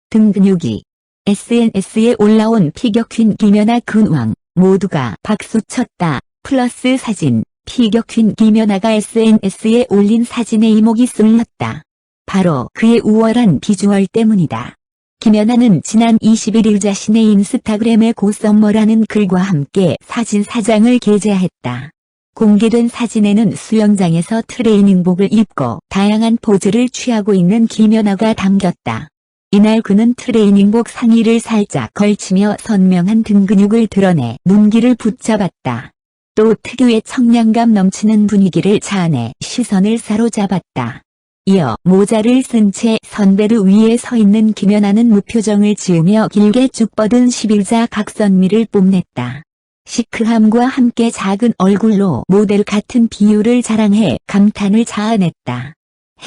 등 근육이 SNS에 올라온 피겨퀸 김연아 근황 모두가 박수쳤다. 플러스 사진 피겨퀸 김연아가 SNS에 올린 사진에 이목이 쏠렸다. 바로 그의 우월한 비주얼 때문이다. 김연아는 지난 21일 자신의 인스타그램에 고썸머라는 글과 함께 사진 4장을 게재했다. 공개된 사진에는 수영장에서 트레이닝복을 입고 다양한 포즈를 취하고 있는 김연아가 담겼다. 이날 그는 트레이닝복 상의를 살짝 걸치며 선명한 등 근육을 드러내 눈길을 붙잡았다. 또 특유의 청량감 넘치는 분위기를 자아내 시선을 사로잡았다. 이어 모자를 쓴 채 선베르 위에 서 있는 김연아는 무표정을 지으며 길게 쭉 뻗은 11자 각선미를 뽐냈다. 시크함과 함께 작은 얼굴로 모델 같은 비율을 자랑해 감탄을 자아냈다.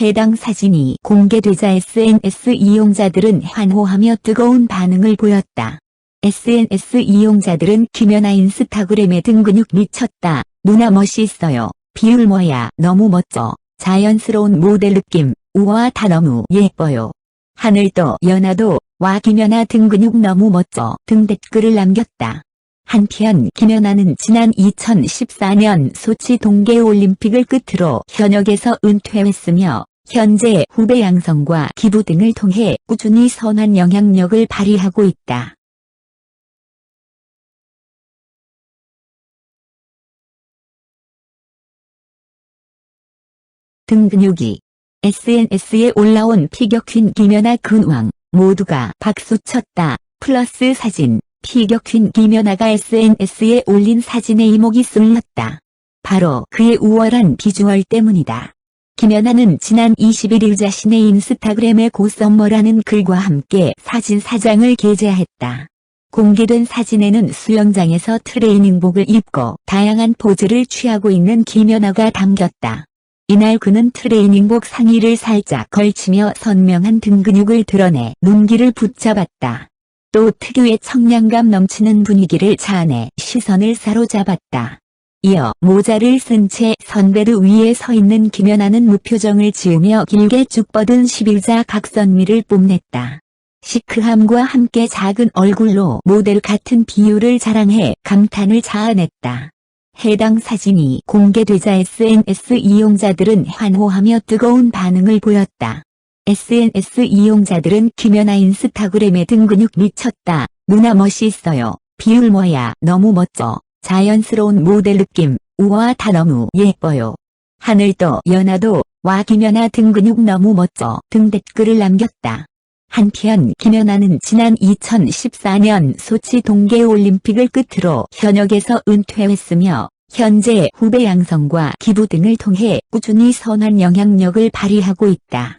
해당 사진이 공개되자 SNS 이용자들은 환호하며 뜨거운 반응을 보였다. SNS 이용자들은 김연아 인스타그램에 등 근육 미쳤다. 누나 멋있어요. 비율 뭐야 너무 멋져. 자연스러운 모델 느낌. 우와 다 너무 예뻐요. 하늘도 연아도 와 김연아 등 근육 너무 멋져 등 댓글을 남겼다. 한편 김연아는 지난 2014년 소치 동계올림픽을 끝으로 현역에서 은퇴했으며 현재 후배 양성과 기부 등을 통해 꾸준히 선한 영향력을 발휘하고 있다. 등 근육이 SNS에 올라온 피겨퀸 김연아 근황 모두가 박수쳤다. 플러스 사진 피겨퀸 김연아가 SNS에 올린 사진에 이목이 쏠렸다. 바로 그의 우월한 비주얼 때문이다. 김연아는 지난 21일 자신의 인스타그램에 고썸머라는 글과 함께 사진 4장을 게재했다. 공개된 사진에는 수영장에서 트레이닝복을 입고 다양한 포즈를 취하고 있는 김연아가 담겼다. 이날 그는 트레이닝복 상의를 살짝 걸치며 선명한 등 근육을 드러내 눈길을 붙잡았다. 또 특유의 청량감 넘치는 분위기를 자아내 시선을 사로잡았다. 이어 모자를 쓴 채 선베르 위에 서 있는 김연아는 무표정을 지으며 길게 쭉 뻗은 11자 각선미를 뽐냈다. 시크함과 함께 작은 얼굴로 모델 같은 비율을 자랑해 감탄을 자아냈다. 해당 사진이 공개되자 SNS 이용자들은 환호하며 뜨거운 반응을 보였다. SNS 이용자들은 김연아 인스타그램에 등 근육 미쳤다. 누나 멋있어요. 비율 뭐야 너무 멋져. 자연스러운 모델 느낌. 우와 다 너무 예뻐요. 하늘도 연아도 와 김연아 등 근육 너무 멋져 등 댓글을 남겼다. 한편 김연아는 지난 2014년 소치 동계올림픽을 끝으로 현역에서 은퇴했으며 현재 후배 양성과 기부 등을 통해 꾸준히 선한 영향력을 발휘하고 있다.